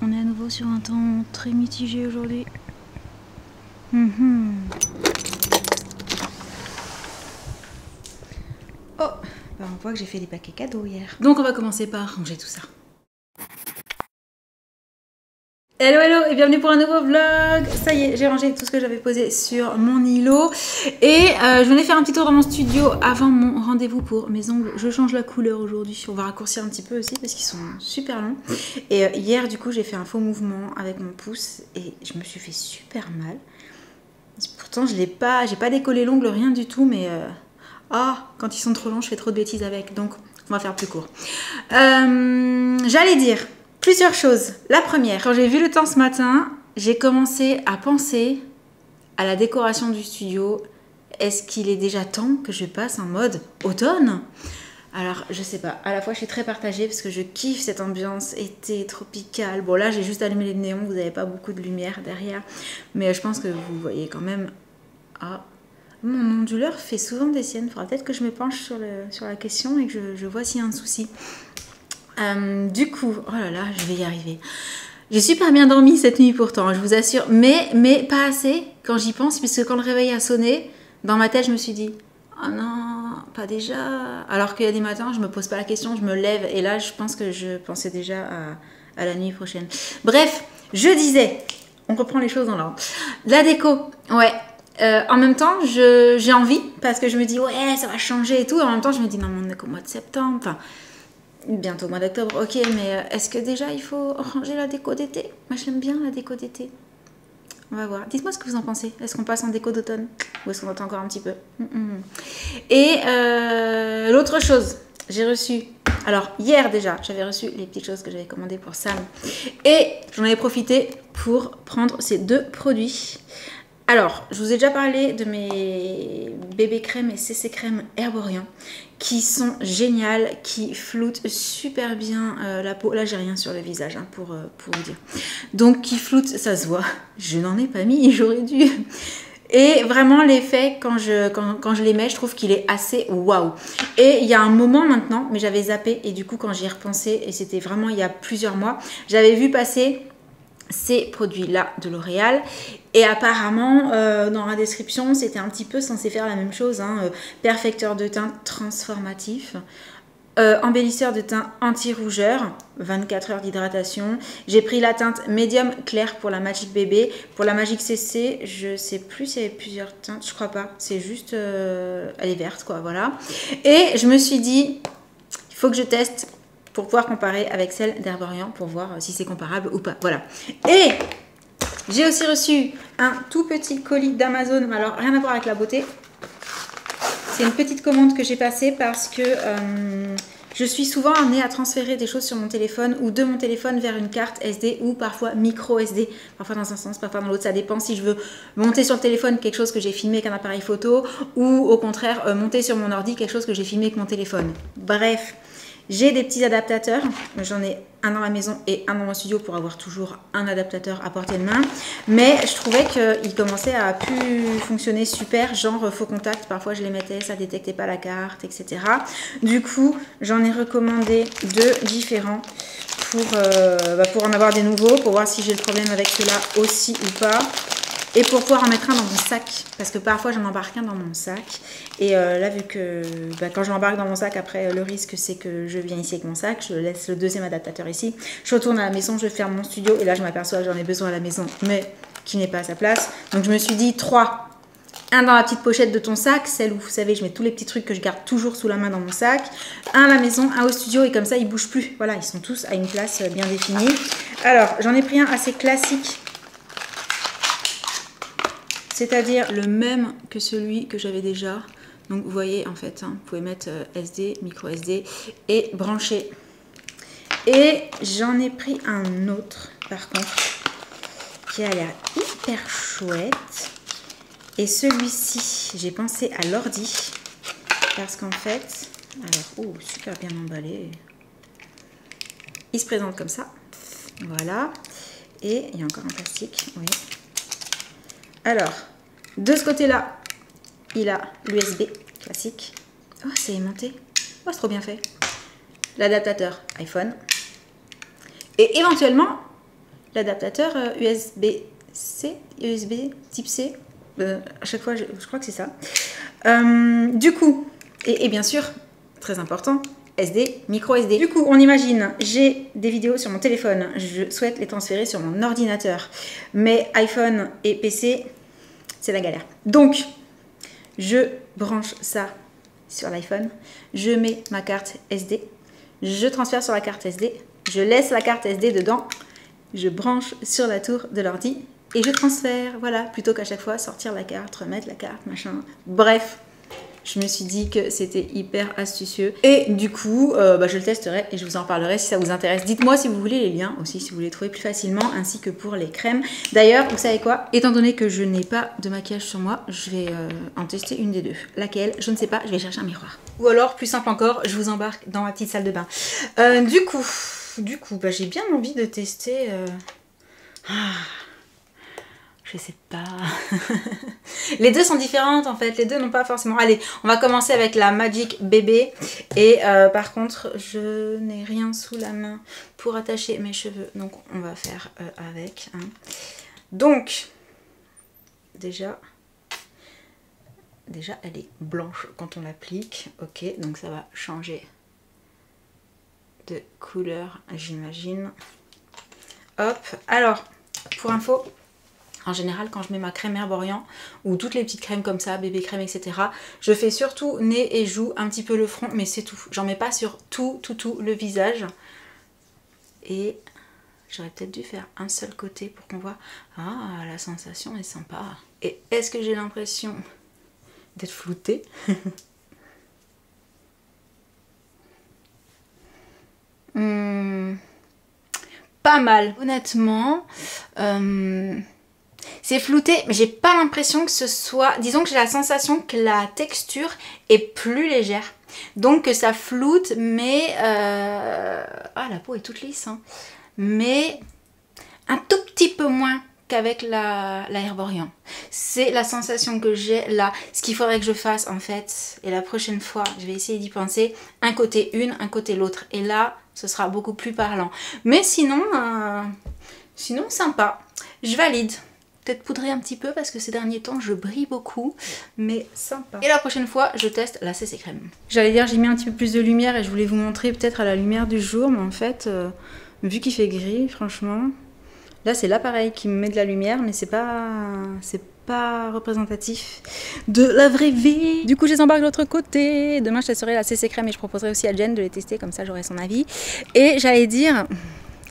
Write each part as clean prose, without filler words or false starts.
On est à nouveau sur un temps très mitigé aujourd'hui. Oh, bah on voit que j'ai fait des paquets cadeaux hier. Donc on va commencer par ranger tout ça. Hello hello et bienvenue pour un nouveau vlog. Ça y est, j'ai rangé tout ce que j'avais posé sur mon îlot. Et je venais faire un petit tour dans mon studio avant mon rendez-vous pour mes ongles. Je change la couleur aujourd'hui. On va raccourcir un petit peu aussi parce qu'ils sont super longs. Et hier du coup j'ai fait un faux mouvement avec mon pouce et je me suis fait super mal. Pourtant j'ai pas décollé l'ongle, rien du tout, mais quand ils sont trop longs je fais trop de bêtises avec. Donc on va faire plus court. J'allais dire plusieurs choses. La première, quand j'ai vu le temps ce matin, j'ai commencé à penser à la décoration du studio. Est-ce qu'il est déjà temps que je passe en mode automne? Alors, je sais pas. À la fois, je suis très partagée parce que je kiffe cette ambiance été tropicale. Bon, là, j'ai juste allumé les néons. Vous n'avez pas beaucoup de lumière derrière. Mais je pense que vous voyez quand même... Ah, mon onduleur fait souvent des siennes. Il faudra peut-être que je me penche sur la question et que je vois s'il y a un souci. Du coup, oh là là, je vais y arriver. J'ai super bien dormi cette nuit pourtant, je vous assure, mais pas assez quand j'y pense, puisque quand le réveil a sonné, dans ma tête, je me suis dit, oh non, pas déjà. Alors qu'il y a des matins, je me pose pas la question, je me lève, et là, je pense que je pensais déjà à la nuit prochaine. Bref, je disais, on reprend les choses dans l'ordre. La déco, ouais. En même temps, j'ai envie, parce que je me dis, ouais, ça va changer et tout. En même temps, je me dis, non, mais on est qu'au mois de septembre, enfin... Bientôt au mois d'octobre, ok, mais est-ce que déjà il faut ranger la déco d'été? Moi j'aime bien la déco d'été. On va voir. Dites-moi ce que vous en pensez. Est-ce qu'on passe en déco d'automne? Ou est-ce qu'on attend encore un petit peu? Et l'autre chose, j'ai reçu... Alors hier déjà, j'avais reçu les petites choses que j'avais commandées pour Sam. Et j'en avais profité pour prendre ces deux produits. Alors, je vous ai déjà parlé de mes bébés crèmes et CC crèmes Herborian qui sont géniales, qui floutent super bien la peau. Là, j'ai rien sur le visage hein, pour vous dire. Donc, qui floutent, ça se voit. Je n'en ai pas mis, j'aurais dû. Et vraiment, l'effet, quand je les mets, je trouve qu'il est assez waouh. Et il y a un moment maintenant, mais j'avais zappé et du coup, quand j'y ai repensé, et c'était vraiment il y a plusieurs mois, j'avais vu passer ces produits-là de L'Oréal. Et apparemment, dans la description, c'était un petit peu censé faire la même chose. Hein, perfecteur de teint transformatif. Embellisseur de teint anti-rougeur. 24 heures d'hydratation. J'ai pris la teinte médium clair pour la Magic Bébé. Pour la Magic CC, je sais plus s'il y avait plusieurs teintes. Je crois pas. C'est juste... elle est verte, quoi. Voilà. Et je me suis dit, il faut que je teste pour pouvoir comparer avec celle d'Herborian pour voir si c'est comparable ou pas. Voilà. Et j'ai aussi reçu un tout petit colis d'Amazon. Alors, rien à voir avec la beauté. C'est une petite commande que j'ai passée parce que je suis souvent amenée à transférer des choses sur mon téléphone ou de mon téléphone vers une carte SD ou parfois micro SD. Parfois dans un sens, parfois dans l'autre. Ça dépend si je veux monter sur le téléphone quelque chose que j'ai filmé avec un appareil photo ou au contraire monter sur mon ordi quelque chose que j'ai filmé avec mon téléphone. Bref. J'ai des petits adaptateurs, j'en ai un dans la maison et un dans mon studio pour avoir toujours un adaptateur à portée de main. Mais je trouvais qu'il commençait à plus fonctionner super, genre faux contact, parfois je les mettais, ça détectait pas la carte, etc. Du coup, j'en ai recommandé deux différents pour en avoir des nouveaux, pour voir si j'ai le problème avec ceux-là aussi ou pas. Et pour pouvoir en mettre un dans mon sac, parce que parfois j'en embarque un dans mon sac. Et là, vu que quand je l'embarque dans mon sac, après le risque c'est que je viens ici avec mon sac, je laisse le deuxième adaptateur ici. Je retourne à la maison, je ferme mon studio et là je m'aperçois que j'en ai besoin à la maison, mais qui n'est pas à sa place. Donc je me suis dit 3. Un dans la petite pochette de ton sac, celle où vous savez je mets tous les petits trucs que je garde toujours sous la main dans mon sac. Un à la maison, un au studio et comme ça ils bougent plus. Voilà, ils sont tous à une place bien définie. Alors j'en ai pris un assez classique. C'est-à-dire le même que celui que j'avais déjà. Donc vous voyez en fait, hein, vous pouvez mettre SD, micro SD et brancher. Et j'en ai pris un autre par contre qui a l'air hyper chouette. Et celui-ci, j'ai pensé à l'ordi parce qu'en fait, alors, super bien emballé. Il se présente comme ça. Voilà. Et il y a encore un plastique, oui. Alors, de ce côté-là, il a l'USB classique. Oh, c'est aimanté. Oh, c'est trop bien fait. L'adaptateur iPhone. Et éventuellement, l'adaptateur USB-C, USB type C. À chaque fois, je crois que c'est ça. Du coup, et bien sûr, très important, SD, micro SD. Du coup, on imagine, j'ai des vidéos sur mon téléphone, je souhaite les transférer sur mon ordinateur. Mais iPhone et PC, c'est la galère. Donc, je branche ça sur l'iPhone, je mets ma carte SD, je transfère sur la carte SD, je laisse la carte SD dedans, je branche sur la tour de l'ordi et je transfère, voilà, plutôt qu'à chaque fois sortir la carte, remettre la carte, machin. Bref, je me suis dit que c'était hyper astucieux et du coup, je le testerai et je vous en parlerai si ça vous intéresse. Dites-moi si vous voulez les liens aussi, si vous les trouvez plus facilement, ainsi que pour les crèmes. D'ailleurs, vous savez quoi? Étant donné que je n'ai pas de maquillage sur moi, je vais en tester une des deux. Laquelle? Je ne sais pas, je vais chercher un miroir. Ou alors, plus simple encore, je vous embarque dans ma petite salle de bain. Du coup, j'ai bien envie de tester... Je sais pas. Les deux sont différentes en fait. Les deux n'ont pas forcément... Allez, on va commencer avec la Magic Bébé. Et par contre, je n'ai rien sous la main pour attacher mes cheveux. Donc, on va faire avec. Hein. Donc, déjà, elle est blanche quand on l'applique. Ok, donc ça va changer de couleur, j'imagine. Hop. Alors, pour info... En général, quand je mets ma crème Herborian ou toutes les petites crèmes comme ça, bébé crème, etc., je fais surtout nez et joues, un petit peu le front, mais c'est tout. J'en mets pas sur tout le visage. Et j'aurais peut-être dû faire un seul côté pour qu'on voit. Ah, la sensation est sympa. Et est-ce que j'ai l'impression d'être floutée? Pas mal, honnêtement. C'est flouté, mais j'ai pas l'impression que ce soit... Disons que j'ai la sensation que la texture est plus légère. Donc que ça floute, mais... Ah, la peau est toute lisse. Hein. Mais un tout petit peu moins qu'avec la Herborian. C'est la sensation que j'ai là. Ce qu'il faudrait que je fasse, en fait, et la prochaine fois, je vais essayer d'y penser, un côté une, un côté l'autre. Et là, ce sera beaucoup plus parlant. Mais sinon, sinon sympa. Je valide. Peut-être poudrer un petit peu parce que ces derniers temps je brille beaucoup, mais sympa. Et la prochaine fois je teste la CC crème. J'allais dire j'ai mis un petit peu plus de lumière et je voulais vous montrer peut-être à la lumière du jour, mais en fait vu qu'il fait gris, franchement, là c'est l'appareil qui me met de la lumière, mais c'est pas représentatif de la vraie vie. Du coup je les embarque de l'autre côté. Demain je testerai la CC crème et je proposerai aussi à Jen de les tester, comme ça j'aurai son avis. Et j'allais dire...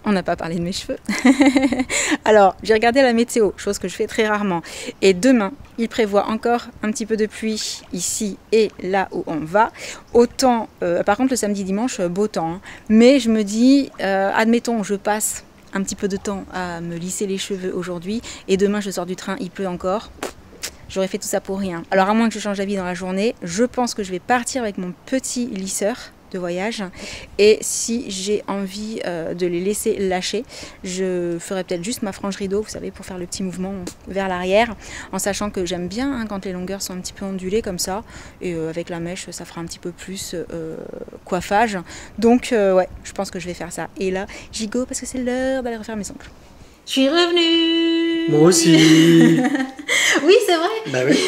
On n'a pas parlé de mes cheveux. Alors, j'ai regardé la météo, chose que je fais très rarement. Et demain, il prévoit encore un petit peu de pluie ici et là où on va. Autant, par contre, le samedi, dimanche, beau temps. Hein. Mais je me dis, admettons, je passe un petit peu de temps à me lisser les cheveux aujourd'hui. Et demain, je sors du train, il pleut encore. J'aurais fait tout ça pour rien. Alors, à moins que je change d'avis dans la journée, je pense que je vais partir avec mon petit lisseur de voyage, et si j'ai envie de les laisser lâcher, je ferai peut-être juste ma frange rideau, vous savez, pour faire le petit mouvement vers l'arrière, en sachant que j'aime bien hein, quand les longueurs sont un petit peu ondulées comme ça, et avec la mèche ça fera un petit peu plus coiffage, donc ouais, je pense que je vais faire ça. Et là, gigot parce que c'est l'heure d'aller refaire mes ongles. Je suis revenue. Moi aussi. Oui, c'est vrai. Bah oui.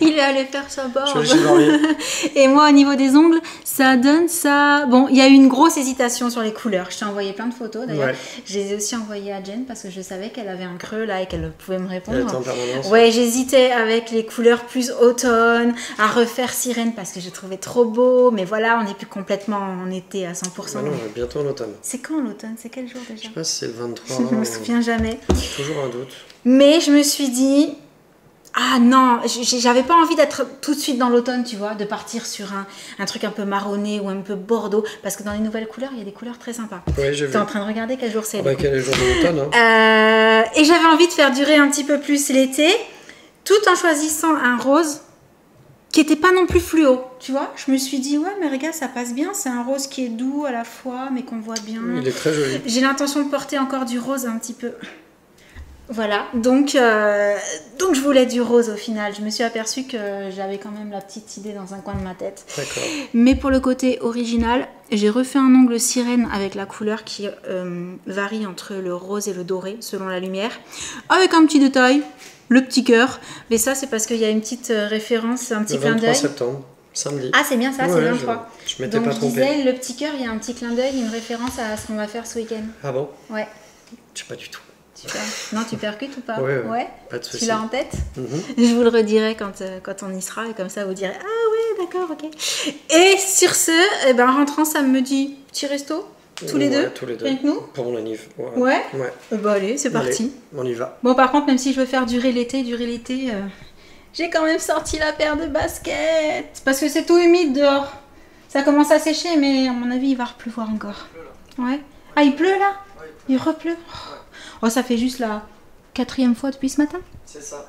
Il est allé faire sa barbe. Je Et moi, au niveau des ongles, ça donne ça. Bon, il y a eu une grosse hésitation sur les couleurs. Je t'ai envoyé plein de photos d'ailleurs. Ouais. Je les ai aussi envoyées à Jen parce que je savais qu'elle avait un creux là et qu'elle pouvait me répondre. Ouais, j'hésitais avec les couleurs plus automne, à refaire sirène parce que je trouvais trop beau. Mais voilà, on n'est plus complètement en été à 100%. Bah non, bientôt en automne. C'est quand l'automne? C'est quel jour déjà? Je sais pas si c'est le 23. Je me souviens jamais. Toujours un doute. Mais je me suis dit, ah non, j'avais pas envie d'être tout de suite dans l'automne, tu vois, de partir sur un truc un peu marronné ou un peu bordeaux, parce que dans les nouvelles couleurs, il y a des couleurs très sympas. Oui, j'ai vu. T'es en train de regarder quel jour c'est. Bah, quel est le jour de l'automne hein. Et j'avais envie de faire durer un petit peu plus l'été, tout en choisissant un rose qui était pas non plus fluo, tu vois. Je me suis dit, ouais, mais regarde, ça passe bien, c'est un rose qui est doux à la fois, mais qu'on voit bien. Il est très joli. J'ai l'intention de porter encore du rose un petit peu Voilà, donc je voulais du rose au final. Je me suis aperçue que j'avais quand même la petite idée dans un coin de ma tête. D'accord. Mais pour le côté original, j'ai refait un ongle sirène avec la couleur qui varie entre le rose et le doré selon la lumière. Avec un petit détail, le petit cœur. Mais ça, c'est parce qu'il y a une petite référence, un petit clin d'œil. Le 23 septembre, samedi. Ah, c'est bien ça, c'est le 23. Je m'étais donc, pas trompé. Je disais, le petit cœur, il y a un petit clin d'œil, une référence à ce qu'on va faire ce week-end. Ah bon? Ouais. Je sais pas du tout. Non, tu percutes ou pas? Ouais. Pas de souci. Tu l'as en tête? Je vous le redirai quand on y sera et comme ça vous direz ah ouais d'accord ok. Et sur ce, en rentrant ça me dit petit resto tous les deux avec nous pour mon anniv. Ouais. Allez c'est parti. On y va. Bon par contre même si je veux faire durer l'été, j'ai quand même sorti la paire de baskets parce que c'est tout humide dehors. Ça commence à sécher mais à mon avis il va repleuvoir encore. Ouais. Ah il pleut là? Il repleut. Oh, ça fait juste la 4e fois depuis ce matin. C'est ça.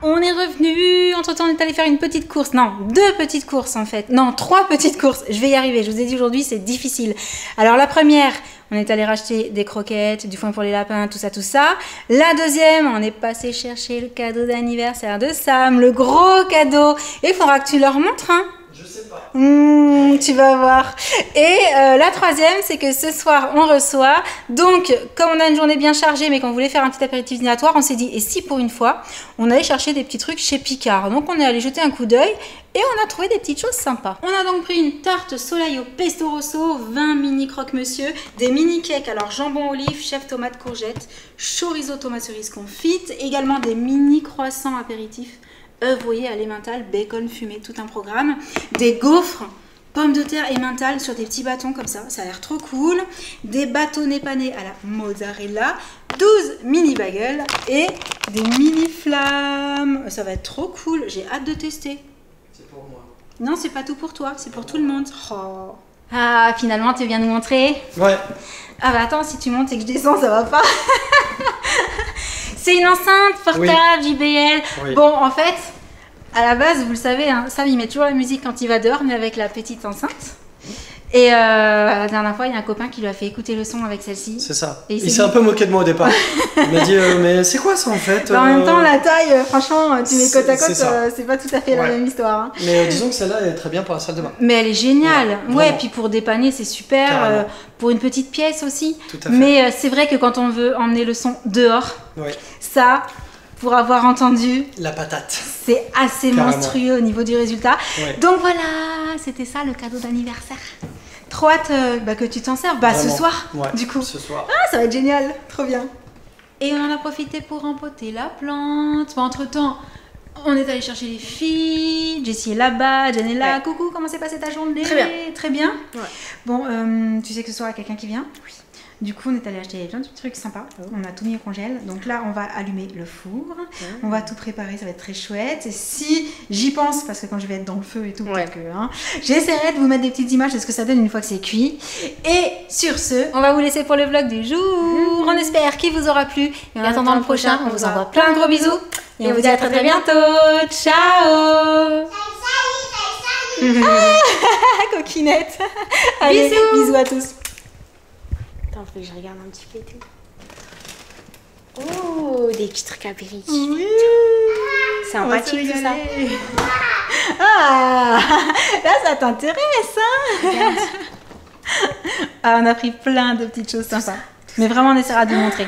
On est revenu. Entre-temps, on est allé faire une petite course. Non, 2 petites courses en fait. Non, 3 petites courses. Je vais y arriver. Je vous ai dit aujourd'hui, c'est difficile. Alors, la première, on est allé racheter des croquettes, du foin pour les lapins, tout ça, tout ça. La deuxième, on est passé chercher le cadeau d'anniversaire de Sam, le gros cadeau. Et il faudra que tu leur montres, hein. Je sais pas. Tu vas voir. Et la troisième, c'est que ce soir, on reçoit. Donc, comme on a une journée bien chargée, mais qu'on voulait faire un petit apéritif dînatoire, on s'est dit, et si pour une fois, on allait chercher des petits trucs chez Picard. Donc, on est allé jeter un coup d'œil et on a trouvé des petites choses sympas. On a donc pris une tarte soleil au pesto rosso, 20 mini croque-monsieur, des mini cakes, alors jambon olive, chef tomate courgette, chorizo tomate cerise confite, également des mini croissants apéritifs, œufs brouillés à l'emmental, bacon fumé, tout un programme, des gaufres, pommes de terre emmental sur des petits bâtons comme ça a l'air trop cool, des bâtonnets panés à la mozzarella, 12 mini bagels et des mini flammes. Ça va être trop cool, j'ai hâte de tester. C'est pour moi. Non, c'est pas tout pour toi, c'est pour tout le monde. Oh. Ah, finalement, tu viens nous montrer? Ouais. Ah bah attends, si tu montes et que je descends, ça va pas. C'est une enceinte portable JBL. Oui. Bon, en fait, à la base, vous le savez, hein, Sam il met toujours la musique quand il va dehors, mais avec la petite enceinte. Et la dernière fois, il y a un copain qui lui a fait écouter le son avec celle-ci. C'est ça. Et il s'est un peu moqué de moi au départ. Il m'a dit mais c'est quoi ça en fait? En même temps, la taille, franchement, tu mets côte à côte, c'est pas tout à fait la même histoire. Hein. Mais disons que celle-là est très bien pour la salle de bain. Mais elle est géniale. Ouais, puis pour dépanner, c'est super. Pour une petite pièce aussi. Tout à fait. Mais c'est vrai que quand on veut emmener le son dehors, ça, pour avoir entendu... La patate. C'est assez monstrueux au niveau du résultat. Ouais. Donc voilà, c'était ça le cadeau d'anniversaire. Trop hâte que tu t'en serves. Ce soir, du coup. Ce soir. Ah, ça va être génial. Trop bien. Et on en a profité pour rempoter la plante. Entre-temps, on est allé chercher les filles. Jessie est là-bas, Jen est là. Coucou, comment s'est passée ta journée? Très bien. Très bien. Ouais. Bon, tu sais que ce soir, il y a quelqu'un qui vient? Oui. Du coup, on est allé acheter plein de petits trucs sympas. On a tout mis au congèle. Donc là, on va allumer le four. On va tout préparer. Ça va être très chouette. Et si j'y pense, parce que quand je vais être dans le feu et tout, j'essaierai de vous mettre des petites images de ce que ça donne une fois que c'est cuit. Et sur ce, on va vous laisser pour le vlog du jour. On espère qu'il vous aura plu. Et en attendant le prochain, on vous envoie plein de gros bisous. Et on vous dit à très très bientôt. Ciao. Coquinette. Allez, bisous à tous. Attends, faut que je regarde un petit peu et tout. Oh, des petits trucs apéritifs. Oui. Sympathique tout ça. Ah, là ça t'intéresse, hein? Ah, on a pris plein de petites choses sympas. Mais vraiment, on essaiera de vous montrer.